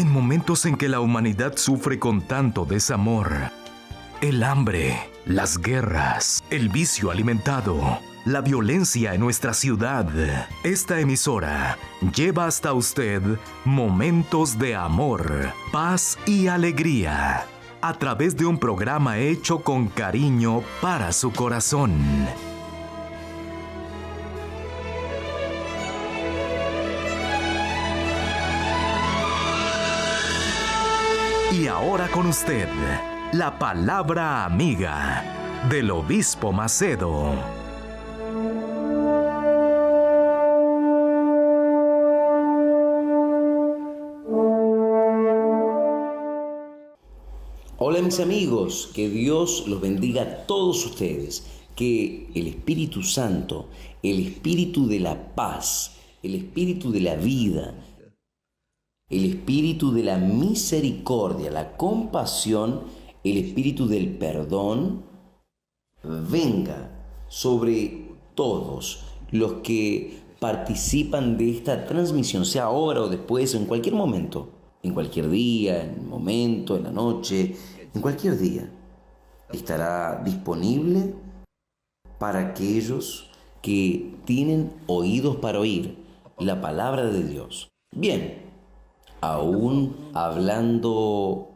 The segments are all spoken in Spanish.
En momentos en que la humanidad sufre con tanto desamor, el hambre, las guerras, el vicio alimentado, la violencia en nuestra ciudad, esta emisora lleva hasta usted momentos de amor, paz y alegría, a través de un programa hecho con cariño para su corazón. Y ahora con usted, la palabra amiga del Obispo Macedo. Hola mis amigos, que Dios los bendiga a todos ustedes, que el Espíritu Santo, el Espíritu de la paz, el Espíritu de la vida, el Espíritu de la misericordia, la compasión, el Espíritu del perdón, venga sobre todos los que participan de esta transmisión, sea ahora o después, o en cualquier momento, en cualquier día, en el momento, en la noche, en cualquier día. Estará disponible para aquellos que tienen oídos para oír la palabra de Dios. Bien. Aún hablando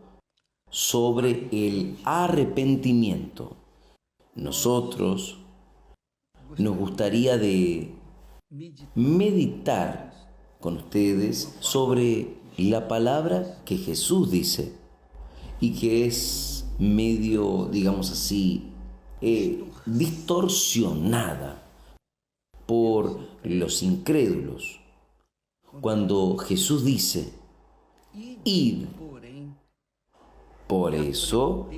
sobre el arrepentimiento, nosotros nos gustaría de meditar con ustedes sobre la palabra que Jesús dice y que es medio, digamos así, distorsionada por los incrédulos. Cuando Jesús dice: id. Por eso,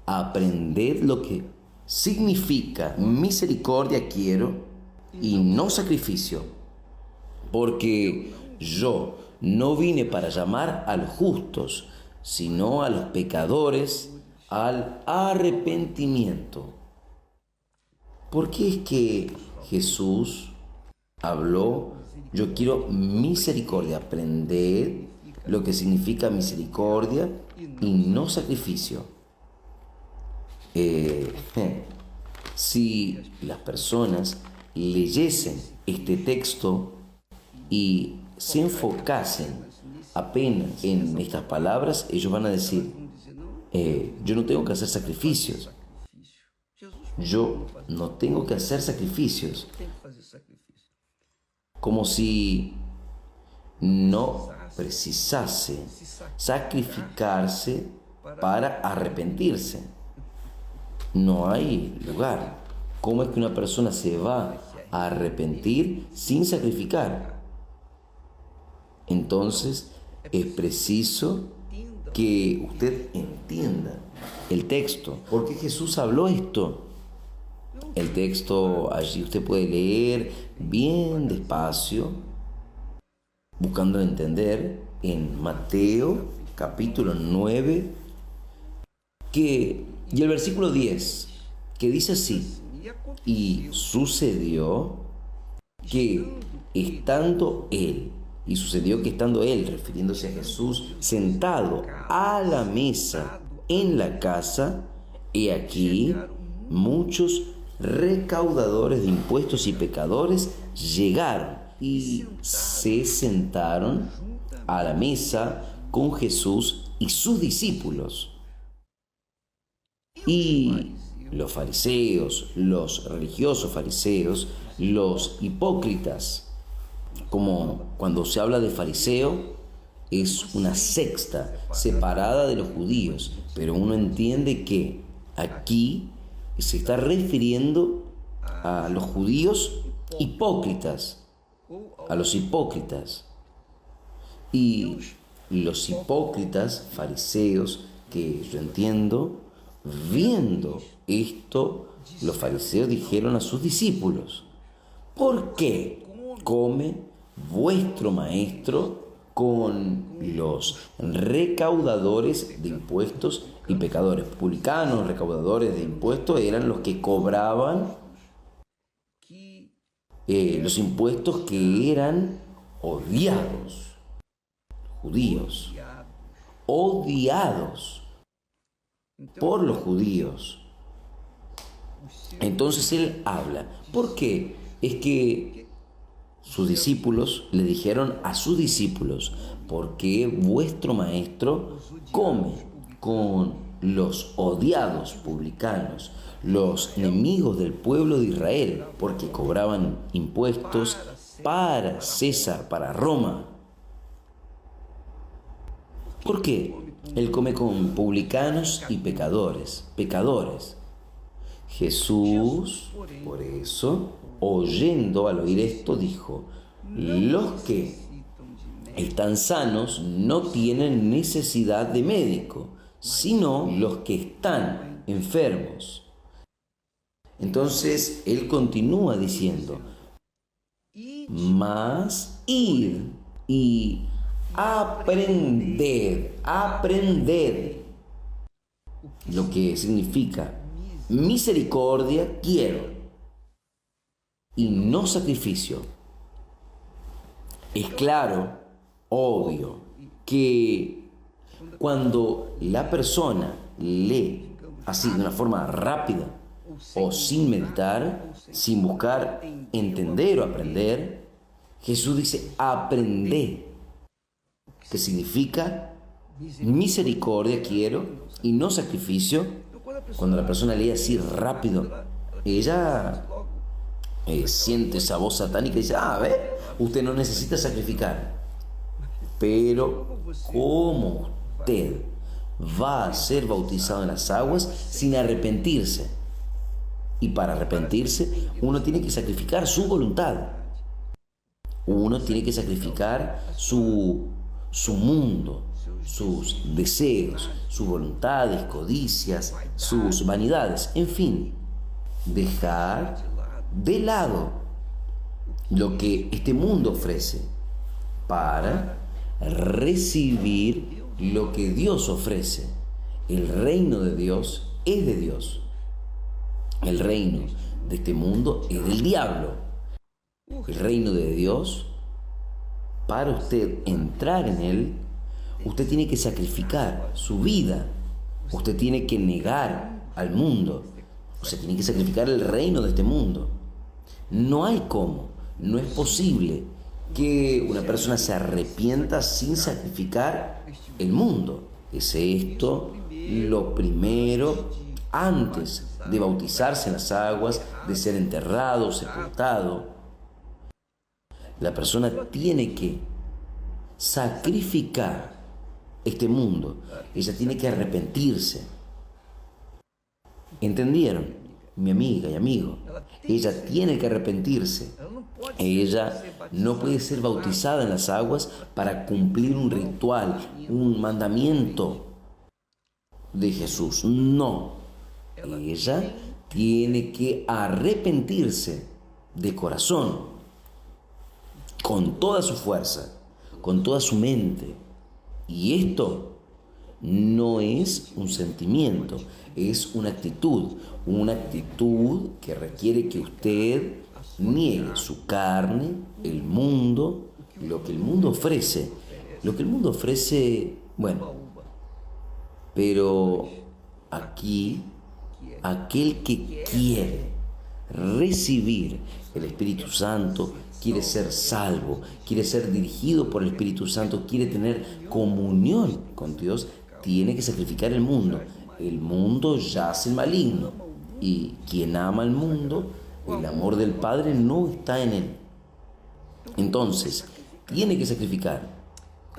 aprended lo que significa misericordia quiero y no sacrificio. Porque yo no vine para llamar a los justos, sino a los pecadores al arrepentimiento. ¿Por qué es que Jesús habló? Yo quiero misericordia, aprended lo que significa misericordia y no sacrificio. Si las personas leyesen este texto y se enfocasen apenas en estas palabras, ellos van a decir, yo no tengo que hacer sacrificios. Yo no tengo que hacer sacrificios. Como si no precisase sacrificarse para arrepentirse. No hay lugar. ¿Cómo es que una persona se va a arrepentir sin sacrificar? Entonces es preciso que usted entienda el texto. ¿Por qué Jesús habló esto? El texto allí usted puede leer bien despacio, buscando entender, en Mateo capítulo 9, y el versículo 10, que dice así: y sucedió que estando él, refiriéndose a Jesús, sentado a la mesa en la casa, he aquí muchos recaudadores de impuestos y pecadores llegaron y se sentaron a la mesa con Jesús y sus discípulos. Y los fariseos, los religiosos fariseos, los hipócritas, como cuando se habla de fariseo, es una secta separada de los judíos, pero uno entiende que aquí se está refiriendo a los judíos hipócritas, a los hipócritas. Y los hipócritas, fariseos, que yo entiendo, viendo esto, los fariseos dijeron a sus discípulos: ¿por qué come vuestro maestro con los recaudadores de impuestos y pecadores? Publicanos, recaudadores de impuestos, eran los que cobraban los impuestos que eran odiados, judíos. odiados por los judíos. Entonces él habla. ¿Por qué? Es que sus discípulos le dijeron a sus discípulos: ¿por qué vuestro maestro come con los odiados publicanos, los enemigos del pueblo de Israel? Porque cobraban impuestos para César, para Roma. ¿Por qué? Él come con publicanos y pecadores. Jesús, por eso, oyendo al oír esto, dijo: los que están sanos no tienen necesidad de médico, sino los que están enfermos. Entonces, él continúa diciendo: mas id y aprended, lo que significa misericordia quiero y no sacrificio. Es claro, obvio, que cuando la persona lee así de una forma rápida o sin meditar, sin buscar entender o aprender, Jesús dice aprended, que significa misericordia quiero y no sacrificio. Cuando la persona lee así rápido, ella siente esa voz satánica y dice: usted no necesita sacrificar. Pero ¿cómo usted va a ser bautizado en las aguas sin arrepentirse? Y para arrepentirse uno tiene que sacrificar su voluntad. Uno tiene que sacrificar su mundo, sus deseos, sus voluntades, codicias, sus vanidades, en fin, dejar de lado lo que este mundo ofrece para recibir lo que Dios ofrece. El reino de Dios es de Dios. El reino de este mundo es del diablo. El reino de Dios, para usted entrar en él, usted tiene que sacrificar su vida. Usted tiene que negar al mundo. Usted tiene que sacrificar el reino de este mundo. No hay cómo, no es posible que una persona se arrepienta sin sacrificar el mundo. Es esto lo primero antes de bautizarse en las aguas, de ser enterrado, sepultado. La persona tiene que sacrificar este mundo. Ella tiene que arrepentirse. ¿Entendieron? Mi amiga y amigo. Ella tiene que arrepentirse. Ella no puede ser bautizada en las aguas para cumplir un ritual, un mandamiento de Jesús. No. Ella tiene que arrepentirse de corazón, con toda su fuerza, con toda su mente. Y esto no es un sentimiento, es una actitud que requiere que usted niegue su carne, el mundo, lo que el mundo ofrece. Lo que el mundo ofrece, bueno, pero aquí, aquel que quiere recibir el Espíritu Santo, quiere ser salvo, quiere ser dirigido por el Espíritu Santo, quiere tener comunión con Dios, tiene que sacrificar el mundo. El mundo yace el maligno, y quien ama al mundo, el amor del Padre no está en él. Entonces, tiene que sacrificar.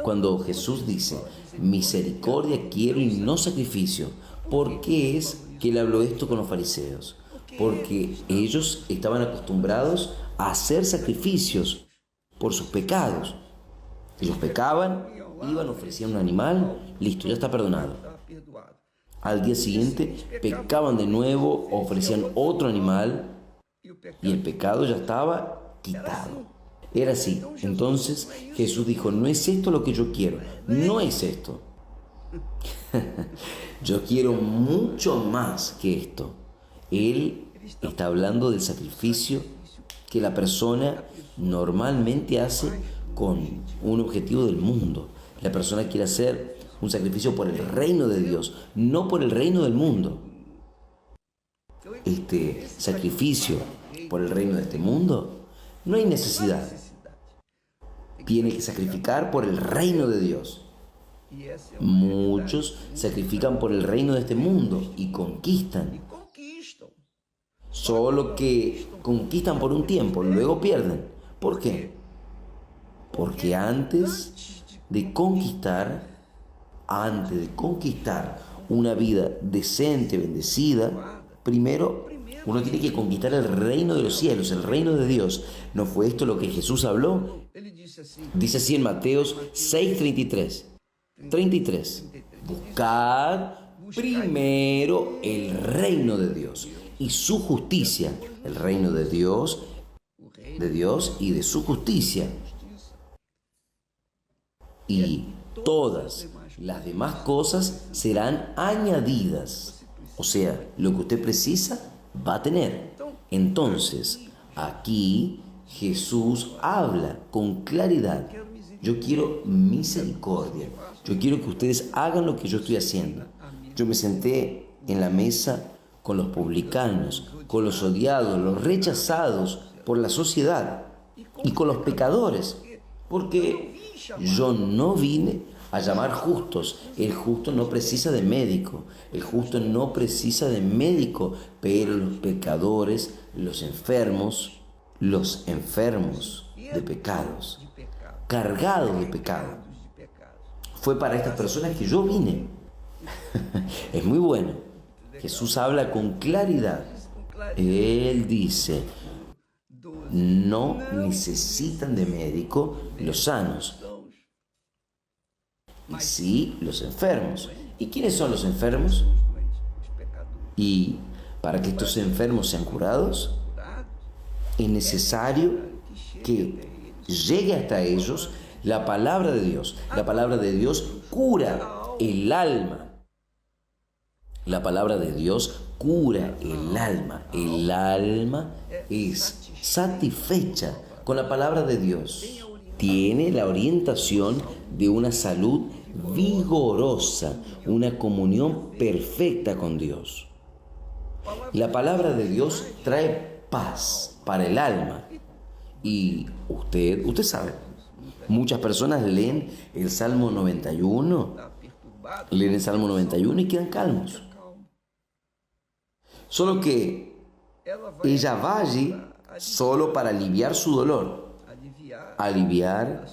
Cuando Jesús dice, misericordia quiero y no sacrificio, ¿por qué es que él habló esto con los fariseos? Porque ellos estaban acostumbrados a hacer sacrificios por sus pecados. Ellos pecaban, iban, ofrecían un animal, listo, ya está perdonado. Al día siguiente pecaban de nuevo, ofrecían otro animal y el pecado ya estaba quitado. Era así. Entonces Jesús dijo, no es esto lo que yo quiero, no es esto. Yo quiero mucho más que esto. Él está hablando del sacrificio que la persona normalmente hace con un objetivo del mundo. La persona quiere hacer un sacrificio por el reino de Dios, no por el reino del mundo. Este sacrificio por el reino de este mundo, no hay necesidad. Tiene que sacrificar por el reino de Dios. Muchos sacrifican por el reino de este mundo y conquistan. Solo que conquistan por un tiempo, luego pierden. ¿Por qué? Porque antes de conquistar una vida decente, bendecida, primero uno tiene que conquistar el reino de los cielos, el reino de Dios. ¿No fue esto lo que Jesús habló? Dice así en Mateos 6:33. 33. Buscad primero el reino de Dios y su justicia, el reino de Dios y de su justicia. Y todas las demás cosas serán añadidas. O sea, lo que usted precisa va a tener. Entonces, aquí Jesús habla con claridad. Yo quiero misericordia. Yo quiero que ustedes hagan lo que yo estoy haciendo. Yo me senté en la mesa con los publicanos, con los odiados, los rechazados por la sociedad y con los pecadores, porque yo no vine a llamar justos. El justo no precisa de médico, pero los pecadores, los enfermos de pecados, cargados de pecado. Fue para estas personas que yo vine. Es muy bueno. Jesús habla con claridad. Él dice, no necesitan de médico los sanos, y sí los enfermos. ¿Y quiénes son los enfermos? Y para que estos enfermos sean curados, es necesario que llegue hasta ellos la palabra de Dios. La palabra de Dios cura el alma. La palabra de Dios cura el alma. El alma es satisfecha con la palabra de Dios. Tiene la orientación de una salud vigorosa, una comunión perfecta con Dios. La palabra de Dios trae paz para el alma. Y usted sabe, muchas personas leen el Salmo 91 y quedan calmos. Solo que ella va allí solo para aliviar su dolor, aliviar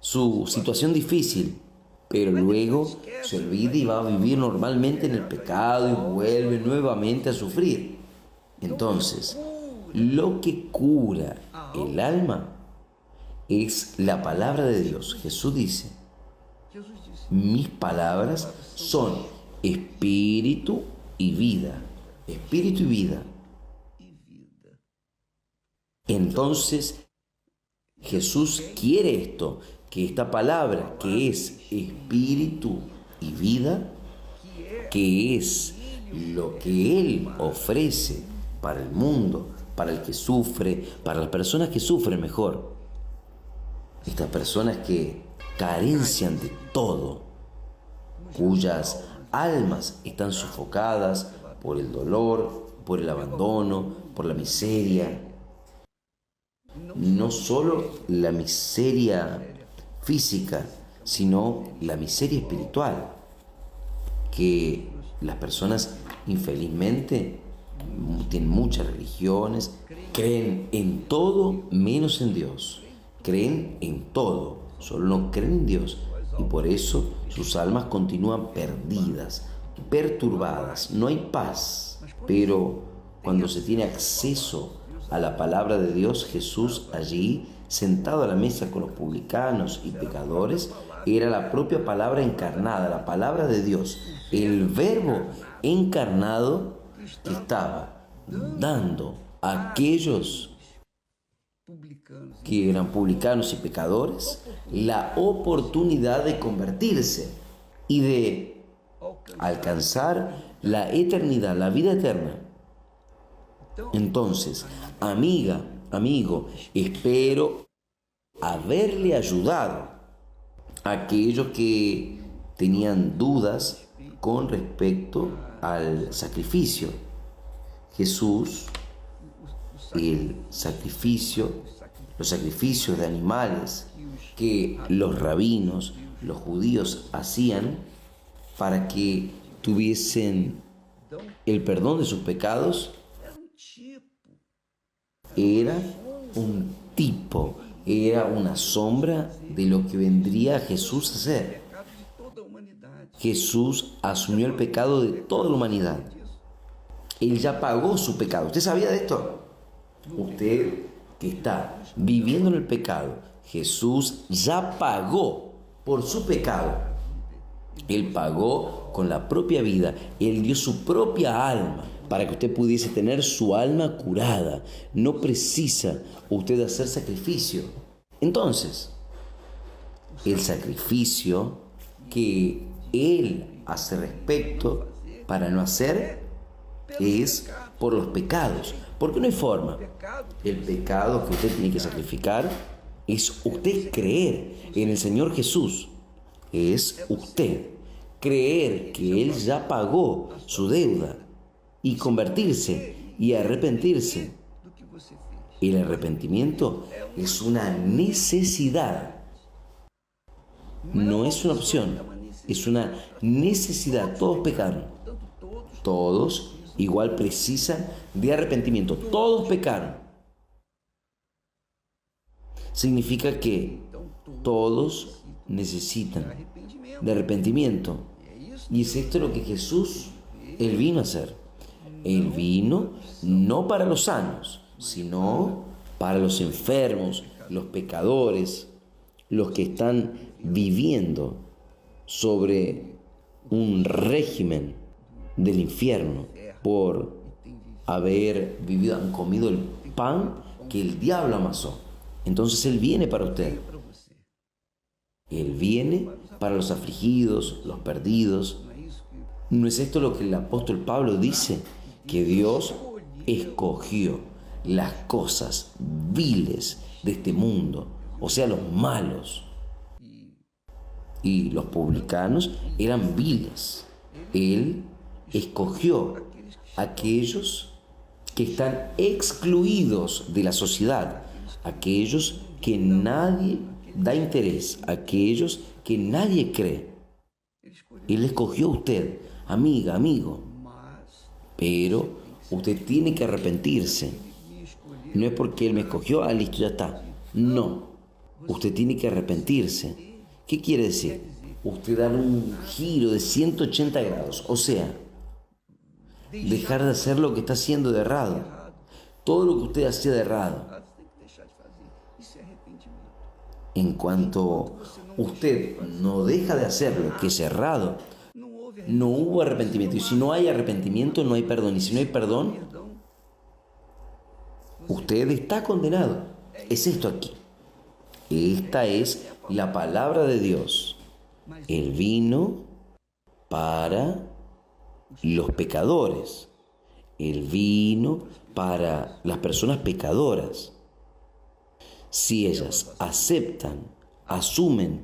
su situación difícil, pero luego se olvida y va a vivir normalmente en el pecado y vuelve nuevamente a sufrir. Entonces, lo que cura el alma es la palabra de Dios. Jesús dice, mis palabras son espíritu y vida. Espíritu y vida. Entonces, Jesús quiere esto, que esta palabra que es espíritu y vida, que es lo que Él ofrece para el mundo, para el que sufre, para las personas que sufren mejor. Estas personas que carencian de todo, cuyas almas están sofocadas por el dolor, por el abandono, por la miseria. No solo la miseria física, sino la miseria espiritual, que las personas infelizmente tienen muchas religiones, creen en todo menos en Dios, creen en todo, solo no creen en Dios, y por eso sus almas continúan perdidas, perturbadas, no hay paz. Pero cuando se tiene acceso a la palabra de Dios, Jesús allí, sentado a la mesa con los publicanos y pecadores, era la propia palabra encarnada, la palabra de Dios, el verbo encarnado que estaba dando a aquellos que eran publicanos y pecadores la oportunidad de convertirse y de alcanzar la eternidad, la vida eterna. Entonces, amiga, amigo, espero haberle ayudado a aquellos que tenían dudas con respecto al sacrificio. Jesús, los sacrificios de animales que los rabinos, los judíos hacían para que tuviesen el perdón de sus pecados, era un tipo, era una sombra de lo que vendría Jesús a hacer. Jesús asumió el pecado de toda la humanidad. Él ya pagó su pecado. ¿Usted sabía de esto? Usted que está viviendo en el pecado, Jesús ya pagó por su pecado. Él pagó con la propia vida. Él dio su propia alma para que usted pudiese tener su alma curada. No precisa usted hacer sacrificio. Entonces, el sacrificio que Él hace respecto para no hacer es por los pecados. Porque no hay forma. El pecado que usted tiene que sacrificar es usted creer en el Señor Jesús. Es usted creer que Él ya pagó su deuda y convertirse y arrepentirse. El arrepentimiento es una necesidad. No es una opción, es una necesidad. Todos pecaron. Todos igual precisan de arrepentimiento. Todos pecaron. Significa que todos necesitan de arrepentimiento. Y es esto lo que Jesús, Él vino a hacer. Él vino no para los sanos, sino para los enfermos, los pecadores, los que están viviendo sobre un régimen del infierno por haber vivido, han comido el pan que el diablo amasó. Entonces Él viene para usted. Él viene para los afligidos, los perdidos. ¿No es esto lo que el apóstol Pablo dice? Que Dios escogió las cosas viles de este mundo, o sea, los malos. Y los publicanos eran viles. Él escogió aquellos que están excluidos de la sociedad, aquellos que nadie da interés, aquellos que nadie cree. Él escogió a usted, amiga, amigo. Pero usted tiene que arrepentirse. No es porque Él me escogió, listo, ya está. No, usted tiene que arrepentirse. ¿Qué quiere decir? Usted dar un giro de 180 grados, o sea, dejar de hacer lo que está haciendo de errado. Todo lo que usted hacía de errado. En cuanto usted no deja de hacer lo que es errado, no hubo arrepentimiento. Y si no hay arrepentimiento, no hay perdón. Y si no hay perdón, usted está condenado. Es esto aquí. Esta es la palabra de Dios. Él vino para los pecadores. Él vino para las personas pecadoras. Si ellas aceptan, asumen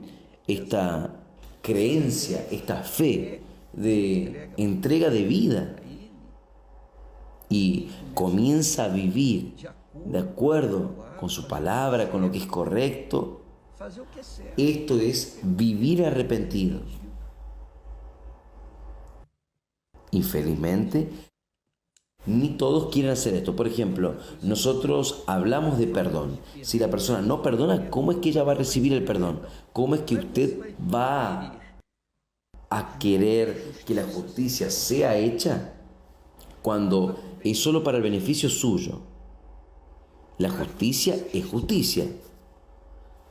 esta creencia, esta fe de entrega de vida y comienza a vivir de acuerdo con su palabra, con lo que es correcto, esto es vivir arrepentido. Infelizmente, ni todos quieren hacer esto. Por ejemplo, nosotros hablamos de perdón. Si la persona no perdona, ¿cómo es que ella va a recibir el perdón? ¿Cómo es que usted va a querer que la justicia sea hecha cuando es solo para el beneficio suyo? La justicia es justicia,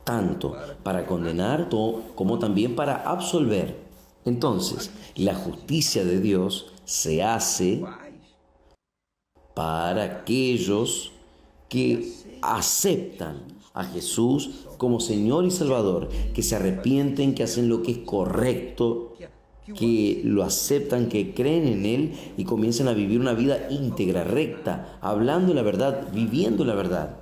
tanto para condenar como también para absolver. Entonces, la justicia de Dios se hace para aquellos que aceptan a Jesús como Señor y Salvador, que se arrepienten, que hacen lo que es correcto, que lo aceptan, que creen en Él y comienzan a vivir una vida íntegra, recta, hablando la verdad, viviendo la verdad.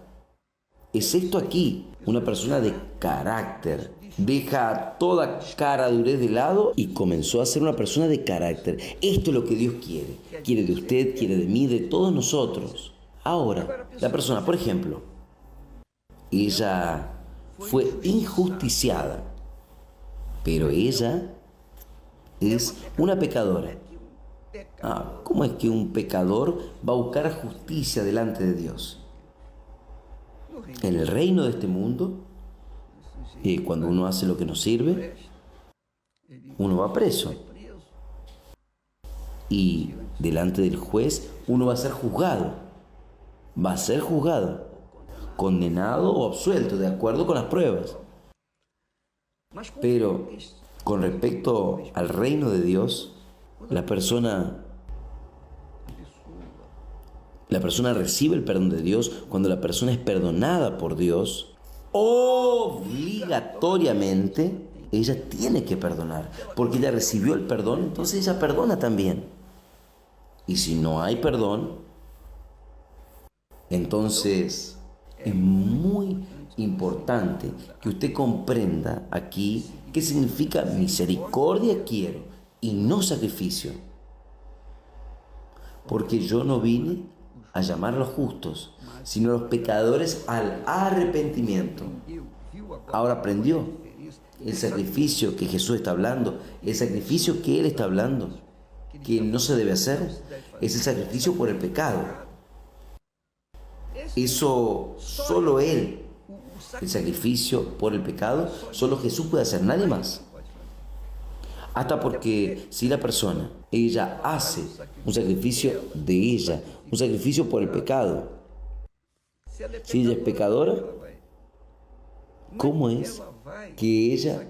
Es esto aquí una persona de carácter. Deja toda caradurez de lado y comenzó a ser una persona de carácter. Esto es lo que Dios quiere. Quiere de usted, quiere de mí, de todos nosotros. Ahora, la persona, por ejemplo, ella fue injusticiada, pero ella es una pecadora. ¿Cómo es que un pecador va a buscar justicia delante de Dios? En el reino de este mundo, cuando uno hace lo que no sirve, uno va preso. Y delante del juez, uno va a ser juzgado. Va a ser juzgado, condenado o absuelto, de acuerdo con las pruebas. Pero con respecto al reino de Dios, la persona recibe el perdón de Dios cuando la persona es perdonada por Dios. Obligatoriamente ella tiene que perdonar, porque ella recibió el perdón, entonces ella perdona también. Y si no hay perdón, entonces es muy importante que usted comprenda aquí qué significa misericordia quiero y no sacrificio. Porque yo no vine a llamar a los justos, sino a los pecadores al arrepentimiento. Ahora aprendió el sacrificio que Jesús está hablando, el sacrificio que Él está hablando, que no se debe hacer, es el sacrificio por el pecado. Eso solo Él, el sacrificio por el pecado, solo Jesús puede hacer, nadie más. Hasta porque si la persona, ella hace un sacrificio de ella, un sacrificio por el pecado, si ella es pecadora, ¿cómo es que ella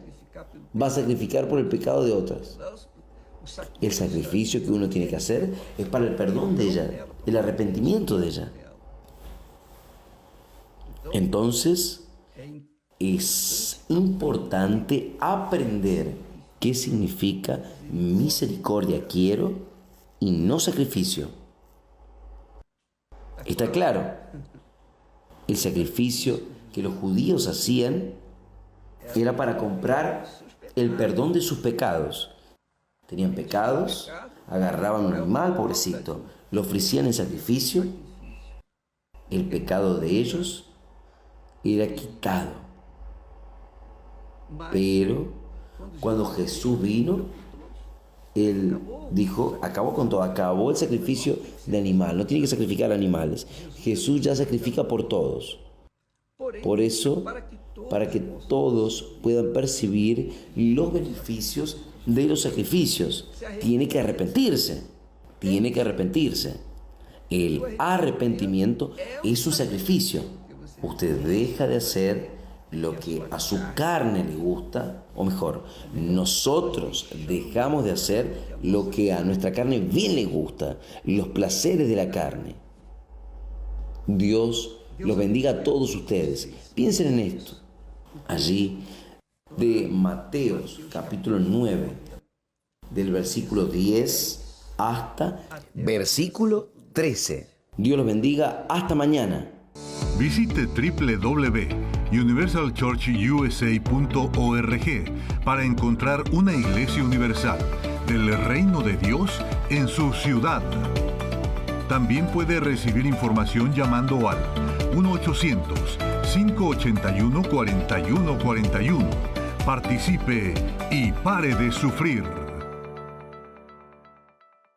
va a sacrificar por el pecado de otras? El sacrificio que uno tiene que hacer es para el perdón de ella, el arrepentimiento de ella. Entonces, es importante aprender qué significa misericordia quiero y no sacrificio. ¿Está claro? El sacrificio que los judíos hacían era para comprar el perdón de sus pecados. Tenían pecados, agarraban un animal, pobrecito, lo ofrecían en sacrificio, el pecado de ellos era quitado. Pero cuando Jesús vino, Él dijo, acabó con todo, acabó el sacrificio de animal, no tiene que sacrificar animales. Jesús ya sacrifica por todos. Por eso, para que todos puedan percibir los beneficios de los sacrificios, tiene que arrepentirse, El arrepentimiento es un sacrificio. Usted deja de hacer lo que a su carne le gusta, o mejor, nosotros dejamos de hacer lo que a nuestra carne bien le gusta, los placeres de la carne. Dios los bendiga a todos ustedes. Piensen en esto. Allí, de Mateos, capítulo 9, del versículo 10 hasta versículo 13. Dios los bendiga. Hasta mañana. Visite www.universalchurchusa.org para encontrar una iglesia universal del reino de Dios en su ciudad. También puede recibir información llamando al 1-800-581-4141. Participe y pare de sufrir.